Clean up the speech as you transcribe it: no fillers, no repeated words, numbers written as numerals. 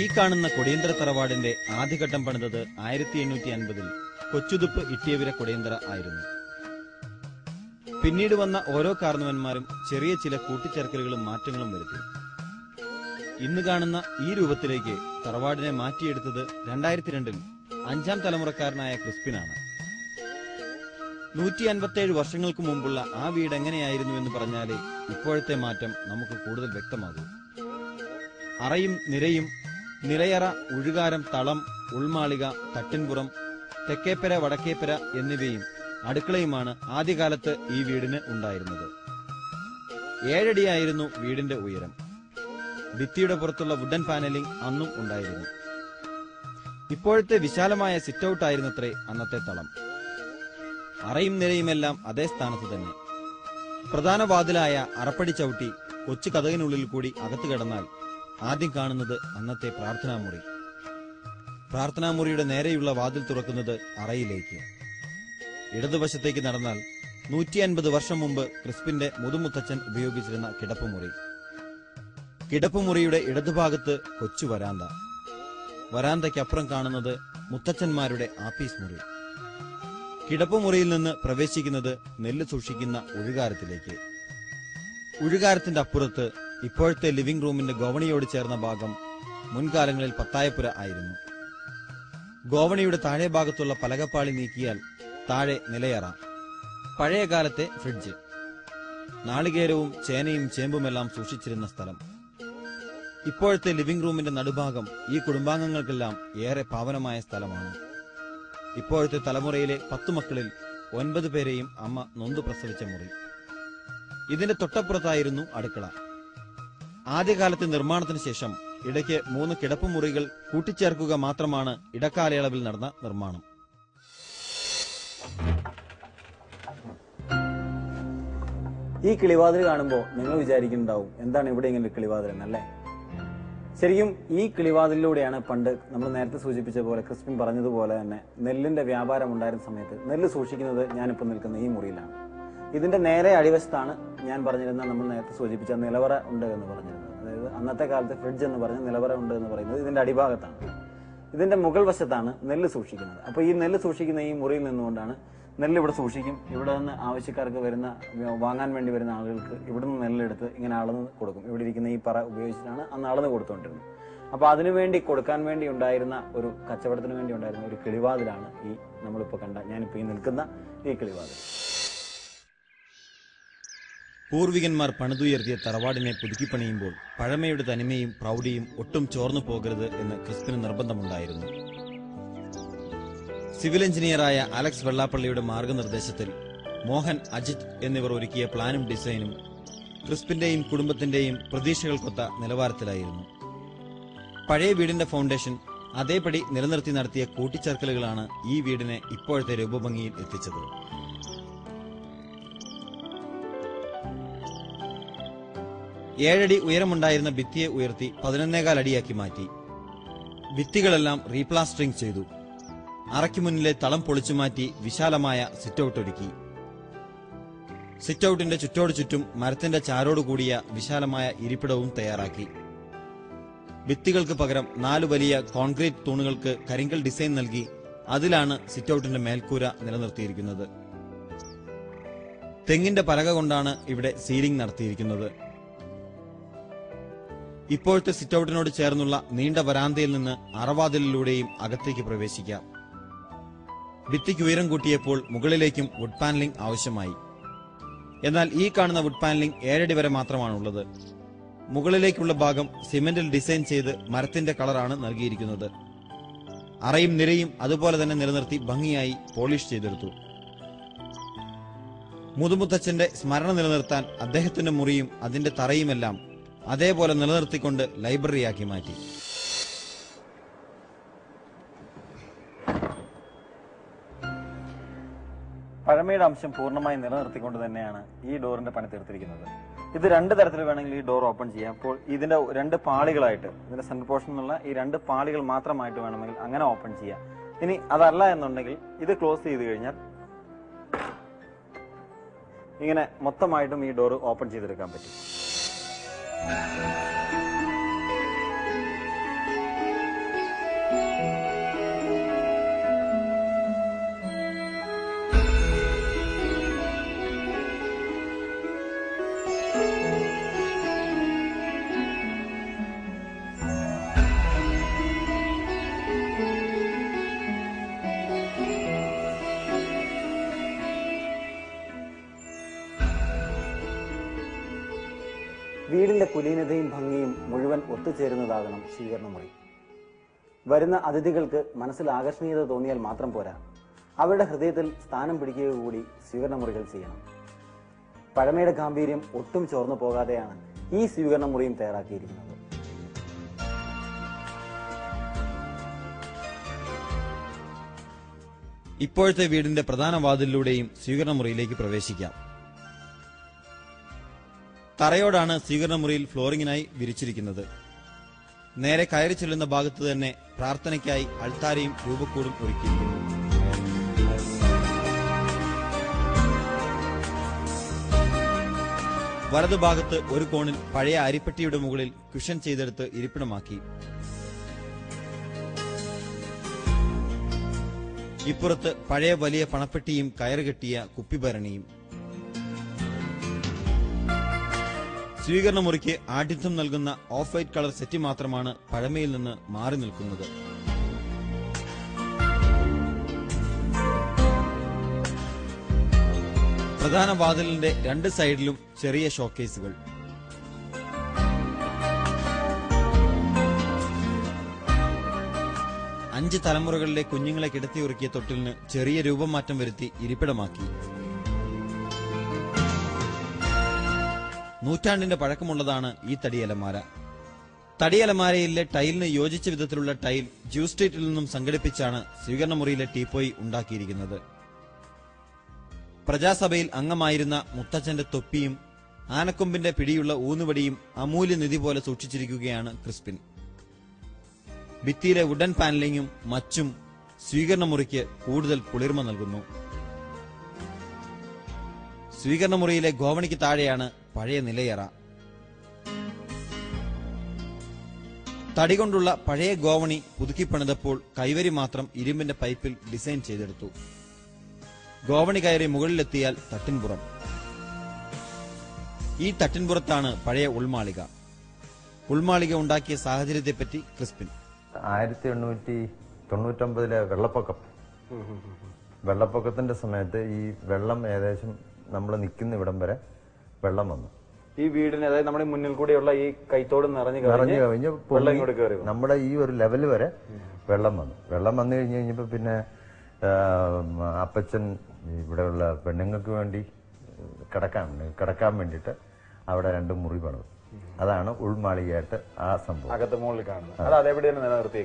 ഈ കാണുന്ന കൊടിയന്തര തറവാടിന്റെ ആദ്യഘട്ടം പണിതത് 1850 കൊച്ചുതുപ്പ് ഇട്ടിയവിര കൊടിയന്തര ആയിരുന്നു. പിന്നീട് വന്ന ഓരോ കാരണവന്മാരും ചെറിയ ചില കൂട്ടിച്ചേർക്കലുകളും മാറ്റങ്ങളും വരുത്തി. ഇന്ന് കാണുന്ന ഈ രൂപത്തിലേക്ക് തറവാടിനെ മാറ്റിയെടുത്തത് 2002 5ാം തലമുറക്കാരനായ ക്രിസ്പിനാണ്. 157 വർഷങ്ങൾക്ക് മുമ്പുള്ള ആ വീട് എങ്ങനെയായിരുന്നു എന്ന് പറഞ്ഞാലേ ഇപ്പോഴത്തെ മാറ്റം നമുക്ക് കൂടുതൽ വ്യക്തമാകൂ. അറയും നിരയും, നിലയറ, ഉഴുകാരം, തളം, ഉൾമാളിക, തട്ടിൻപുറം, തെക്കേപ്പര, വടക്കേപ്പര എന്നിവയും അടുക്കളയുമാണ് ആദ്യകാലത്ത് ഈ വീടിന് ഉണ്ടായിരുന്നത്. 7 അടിയായിരുന്നു വീടിന്റെ ഉയരം. ഭിത്തിയുടെ പുറത്തുള്ള വുഡൻ പാനലിംഗ് അന്നും ഉണ്ടായിരുന്നു. ഇപ്പോഴത്തെ വിശാലമായ സിറ്റ് ഔട്ട് ആയിരുന്നത്രേ അന്നത്തെ തളം. അറയും നിരയുമെല്ലാം അതേ സ്ഥാനത്ത് തന്നെ. പ്രധാന വാതിലായ അറപ്പടി ചവിട്ടി കൊച്ചു കതകിനുള്ളിൽ കൂടി അകത്തു കിടന്നാൽ ആദ്യം കാണുന്നത് അന്നത്തെ പ്രാർത്ഥനാമുറി. പ്രാർത്ഥനാമുറിയുടെ നേരെയുള്ള വാതിൽ തുറക്കുന്നത് അറയിലേക്ക്. ഇടതുവശത്തേക്ക് നടന്നാൽ 150 വർഷം മുമ്പ് ക്രിസ്പിന്റെ മുതുമുത്തച്ഛൻ ഉപയോഗിച്ചിരുന്ന കിടപ്പുമുറി. കിടപ്പുമുറിയുടെ ഇടതുഭാഗത്ത് കൊച്ചു വരാന്ത. വരാന്തയ്ക്കപ്പുറം കാണുന്നത് മുത്തച്ഛന്മാരുടെ ആപ്പീസ് മുറി. കിടപ്പുമുറിയിൽ നിന്ന് പ്രവേശിക്കുന്നത് നെല്ല് സൂക്ഷിക്കുന്ന ഉഴുകാരത്തിലേക്ക്. ഉഴുകാരത്തിന്റെ അപ്പുറത്ത് ഇപ്പോഴത്തെ ലിവിംഗ് റൂമിന്റെ ഗോവണിയോട് ചേർന്ന ഭാഗം മുൻകാലങ്ങളിൽ പത്തായപ്പുര ആയിരുന്നു. ഗോവണിയുടെ താഴെ ഭാഗത്തുള്ള പലകപ്പാളി നീക്കിയാൽ താഴെ നിലയറ. പഴയ കാലത്തെ ഫ്രിഡ്ജ്, നാളികേരവും ചേനയും ചേമ്പുമെല്ലാം സൂക്ഷിച്ചിരുന്ന സ്ഥലം. ഇപ്പോഴത്തെ ലിവിംഗ് റൂമിന്റെ നടുഭാഗം ഈ കുടുംബാംഗങ്ങൾക്കെല്ലാം ഏറെ പാവനമായ സ്ഥലമാണ്. ഇപ്പോഴത്തെ തലമുറയിലെ 10 മക്കളിൽ 9 പേരെയും അമ്മ നൊന്തു പ്രസവിച്ച മുറി. ഇതിന്റെ തൊട്ടപ്പുറത്തായിരുന്നു അടുക്കള. ആദ്യകാലത്തെ നിർമ്മാണത്തിന് ശേഷം ഇടയ്ക്ക് 3 കിടപ്പുമുറികൾ കൂട്ടിച്ചേർക്കുക മാത്രമാണ് ഇടക്കാലയളവിൽ നടന്ന നിർമ്മാണം. ഈ കിളിവാതിൽ കാണുമ്പോൾ നിങ്ങൾ വിചാരിക്കുന്നുണ്ടാവും എന്താണ് ഇവിടെ ഇങ്ങനെ ഒരു കിളിവാതിൽ എന്നല്ലേ? ശരിക്കും ഈ കിളിവാതിലൂടെയാണ് പണ്ട് നമ്മൾ നേരത്തെ സൂചിപ്പിച്ച പോലെ ക്രിസ്പിൻ പറഞ്ഞതുപോലെ തന്നെ നെല്ലിന്റെ വ്യാപാരം ഉണ്ടായിരുന്ന സമയത്ത് നെല്ല് സൂക്ഷിക്കുന്നത് ഞാനിപ്പോൾ നിൽക്കുന്ന ഈ മുറിയിലാണ്. ഇതിന്റെ നേരെ അടിവശത്താണ് ഞാൻ പറഞ്ഞിരുന്ന നമ്മൾ നേരത്തെ സൂചിപ്പിച്ച നിലവറ ഉണ്ട് എന്ന് പറഞ്ഞിരുന്നത്. അതായത് അന്നത്തെ കാലത്ത് ഫ്രിഡ്ജ് എന്ന് പറഞ്ഞ നിലവറ ഉണ്ട് എന്ന് പറയുന്നത് ഇതിന്റെ അടിഭാഗത്താണ്. ഇതിന്റെ മുകൾ വശത്താണ് നെല്ല് സൂക്ഷിക്കുന്നത്. അപ്പൊ ഈ നെല്ല് സൂക്ഷിക്കുന്ന ഈ മുറിയിൽ നിന്നുകൊണ്ടാണ് നെല്ല് ഇവിടെ സൂക്ഷിക്കും. ഇവിടെ നിന്ന് ആവശ്യക്കാർക്ക് വരുന്ന വാങ്ങാൻ വേണ്ടി വരുന്ന ആളുകൾക്ക് ഇവിടെ നിന്ന് നെല്ലെടുത്ത് ഇങ്ങനെ അളന്ന് കൊടുക്കും. ഇവിടെ ഇരിക്കുന്ന ഈ പറ ഉപയോഗിച്ചിട്ടാണ് അന്ന് അളന്ന് കൊടുത്തുകൊണ്ടിരുന്നത്. അപ്പൊ അതിനുവേണ്ടി കൊടുക്കാൻ വേണ്ടി ഉണ്ടായിരുന്ന ഒരു കച്ചവടത്തിന് വേണ്ടി ഉണ്ടായിരുന്ന ഒരു കിളിവാതിലാണ് ഈ നമ്മളിപ്പോ കണ്ട ഞാനിപ്പോ ഈ നിൽക്കുന്ന ഈ കിളിവാതിൽ. പൂർവികന്മാർ പണിതുയർത്തിയ തറവാടിനെ പുതുക്കിപ്പണിയുമ്പോൾ പഴമയുടെ തനിമയും പ്രൗഢിയും ഒട്ടും ചോർന്നു പോകരുത് എന്ന് ക്രിസ്പിന് നിർബന്ധമുണ്ടായിരുന്നു. സിവിൽ എഞ്ചിനീയറായ അലക്സ് വെള്ളാപ്പള്ളിയുടെ മാർഗനിർദ്ദേശത്തിൽ മോഹൻ, അജിത് എന്നിവർ ഒരുക്കിയ പ്ലാനും ഡിസൈനും ക്രിസ്പിന്റെയും കുടുംബത്തിന്റെയും പ്രതീക്ഷകൾക്കൊത്ത നിലവാരത്തിലായിരുന്നു. പഴയ വീടിന്റെ ഫൗണ്ടേഷൻ അതേപടി നിലനിർത്തി നടത്തിയ കൂട്ടിച്ചേർക്കലുകളാണ് ഈ വീടിനെ ഇപ്പോഴത്തെ രൂപഭംഗിയിൽ എത്തിച്ചത്. ഏഴടി ഉയരമുണ്ടായിരുന്ന ഭിത്തിയെ ഉയർത്തി 11.25 അടിയാക്കി മാറ്റി. ഭിത്തികളെല്ലാം റീപ്ലാസ്റ്ററിംഗ് ചെയ്തു. അറയ്ക്ക് മുന്നിലെ തളം പൊളിച്ചുമാറ്റി വിശാലമായ സിറ്റൌട്ട് ഒരുക്കി. സിറ്റൌട്ടിന്റെ ചുറ്റോട് ചുറ്റും മരത്തിന്റെ ചാരോടുകൂടിയ വിശാലമായ ഇരിപ്പിടവും തയ്യാറാക്കി. ഭിത്തികൾക്ക് പകരം 4 വലിയ കോൺക്രീറ്റ് തൂണുകൾക്ക് കരിങ്കൽ ഡിസൈൻ നൽകി അതിലാണ് സിറ്റൌട്ടിന്റെ മേൽക്കൂര നിലനിർത്തിയിരിക്കുന്നത്. തെങ്ങിന്റെ പലക കൊണ്ടാണ് ഇവിടെ സീലിംഗ് നടത്തിയിരിക്കുന്നത്. ഇപ്പോഴത്തെ സിറ്റൌട്ടിനോട് ചേർന്നുള്ള നീണ്ട വരാന്തയിൽ നിന്ന് അറവാതിലിലൂടെയും അകത്തേക്ക് പ്രവേശിക്കാം. ഭിത്തിക്ക് ഉയരം കൂട്ടിയപ്പോൾ മുകളിലേക്കും വുഡ് പാനലിംഗ് ആവശ്യമായി. എന്നാൽ ഈ കാണുന്ന വുഡ് പാനലിംഗ് 7 അടി വരെ മാത്രമാണുള്ളത്. മുകളിലേക്കുള്ള ഭാഗം സിമെന്റിൽ ഡിസൈൻ ചെയ്ത് മരത്തിന്റെ കളറാണ് നൽകിയിരിക്കുന്നത്. അറയും നിരയും അതുപോലെ തന്നെ നിലനിർത്തി ഭംഗിയായി പോളിഷ് ചെയ്തെടുത്തു. മുതുമുത്തച്ഛന്റെ സ്മരണ നിലനിർത്താൻ അദ്ദേഹത്തിന്റെ മുറിയും അതിന്റെ തറയുമെല്ലാം അതേപോലെ നിലനിർത്തിക്കൊണ്ട് ലൈബ്രറിയാക്കി മാറ്റി. പഴമയുടെ അംശം പൂർണ്ണമായി നിലനിർത്തിക്കൊണ്ട് തന്നെയാണ് ഈ ഡോറിന്റെ പണി തീർത്തിരിക്കുന്നത്. ഇത് 2 തരത്തിൽ വേണമെങ്കിൽ ഈ ഡോർ ഓപ്പൺ ചെയ്യാം. അപ്പോൾ ഇതിന്റെ 2 പാളികളായിട്ട് ഇതിന്റെ സെന്റർ പോർഷൻ എന്നുള്ള ഈ 2 പാളികൾ മാത്രമായിട്ട് വേണമെങ്കിൽ അങ്ങനെ ഓപ്പൺ ചെയ്യാം. ഇനി അതല്ല എന്നുണ്ടെങ്കിൽ ഇത് ക്ലോസ് ചെയ്ത് കഴിഞ്ഞാൽ ഇങ്ങനെ മൊത്തമായിട്ടും ഈ ഡോർ ഓപ്പൺ ചെയ്തെടുക്കാൻ പറ്റും. വീടിന്റെ കുലീനതയും ഭംഗിയും മുഴുവൻ ഒത്തുചേരുന്നതാകണം സ്വീകരണ മുറി. വരുന്ന അതിഥികൾക്ക് മനസ്സിൽ ആകർഷണീയത തോന്നിയാൽ മാത്രം പോരാ, അവരുടെ ഹൃദയത്തിൽ സ്ഥാനം പിടിക്കുക കൂടി സ്വീകരണ മുറികൾ ചെയ്യണം. പഴമയുടെ ഗാംഭീര്യം ഒട്ടും ചോർന്നു പോകാതെയാണ് ഈ സ്വീകരണ മുറിയും തയ്യാറാക്കിയിരിക്കുന്നത്. ഇപ്പോഴത്തെ വീടിന്റെ പ്രധാന വാതിലിലൂടെയും സ്വീകരണ മുറിയിലേക്ക് പ്രവേശിക്കാം. തറയോടാണ് സ്വീകരണ മുറിയിൽ ഫ്ലോറിംഗിനായി വിരിച്ചിരിക്കുന്നത്. നേരെ കയറി ചെല്ലുന്ന ഭാഗത്ത് തന്നെ പ്രാർത്ഥനയ്ക്കായി അൾത്താരയും രൂപക്കൂടും ഒരുക്കിയിരിക്കുന്നു. വലതുഭാഗത്ത് ഒരു കോണിൽ പഴയ അരിപ്പെട്ടിയുടെ മുകളിൽ കുഷൻ ചെയ്തെടുത്ത് ഇരിപ്പിടമാക്കി. ഇപ്പുറത്ത് പഴയ വലിയ പണപ്പെട്ടിയും കയറുകെട്ടിയ കുപ്പിഭരണിയും. സ്വീകരണ മുറിക്ക് ആഠ്യത്വം നൽകുന്ന ഓഫ് വൈറ്റ് കളർ സെറ്റ് മാത്രമാണ് പഴമയിൽ നിന്ന് മാറി നിൽക്കുന്നത്. പ്രധാന വാതിലിന്റെ രണ്ട് സൈഡിലും ചെറിയ ഷോക്കേസുകൾ. അഞ്ച് തലമുറകളിലെ കുഞ്ഞുങ്ങളെ കിടത്തിയുറക്കിയ തൊട്ടിലിന് ചെറിയ രൂപമാറ്റം വരുത്തി ഇരിപ്പിടമാക്കി. നൂറ്റാണ്ടിന്റെ പഴക്കമുള്ളതാണ് ഈ തടിയലമാര. തടിയലമാരയിലെ ടൈലിന് യോജിച്ച വിധത്തിലുള്ള ടൈൽ ജ്യൂ സ്ട്രീറ്റിൽ നിന്നും സംഘടിപ്പിച്ചാണ് സ്വീകരണ മുറിയിലെ ടീപ്പോയി ഉണ്ടാക്കിയിരിക്കുന്നത്. പ്രജാസഭയിൽ അംഗമായിരുന്ന മുത്തച്ഛന്റെ തൊപ്പിയും ആനക്കൊമ്പിന്റെ പിടിയുള്ള ഊന്നുവടിയും അമൂല്യനിധി പോലെ സൂക്ഷിച്ചിരിക്കുകയാണ് ക്രിസ്പിൻ. ഭിത്തിയിലെ വുഡൻ പാനലിംഗും മച്ചും സ്വീകരണ മുറിക്ക് കൂടുതൽ കുളിർമ നൽകുന്നു. സ്വീകരണ മുറിയിലെ ഗോവണിക്ക് താഴെയാണ് പഴയ നിലയറ. തടികൊണ്ടുള്ള പഴയ ഗോവണി പുതുക്കിപ്പണിതപ്പോൾ കൈവരി മാത്രം ഇരുമ്പിന്റെ പൈപ്പിൽ ഡിസൈൻ ചെയ്തെടുത്തു. ഗോവണി കയറി മുകളിലെത്തിയാൽ തട്ടിൻപുറം. ഈ തട്ടിൻപുറത്താണ് പഴയ ഉൾമാളിക. ഉൾമാളിക ഉണ്ടാക്കിയ സാഹചര്യത്തെപ്പറ്റി ക്രിസ്പിൻ. 1899 വെള്ളപ്പൊക്കത്തിന്റെ സമയത്ത് ഈ വെള്ളം ഏകദേശം നമ്മൾ നിൽക്കുന്ന ഇവിടം വരെ വെള്ളം വന്നു. ഈ വീടിന്, അതായത് നമ്മുടെ മുന്നിൽ കൂടെയുള്ള ഈ കൈത്തോട് നിറഞ്ഞു കഴിഞ്ഞ് നമ്മുടെ ഈ ഒരു ലെവൽ വരെ വെള്ളം വന്നു. വെള്ളം വന്നു കഴിഞ്ഞപ്പോ പിന്നെ അപ്പച്ചൻ ഇവിടെയുള്ള പെണ്ണുങ്ങൾക്ക് വേണ്ടി കിടക്കാൻ വേണ്ടിയിട്ട് അവിടെ 2 മുറി പണിതു. അതാണ് ഉൾമാളികയായിട്ട് ആ സംഭവം. അകത്ത് മുകളിൽ കാണുന്നത്. അത് അതെവിടെ നിലനിർത്തി.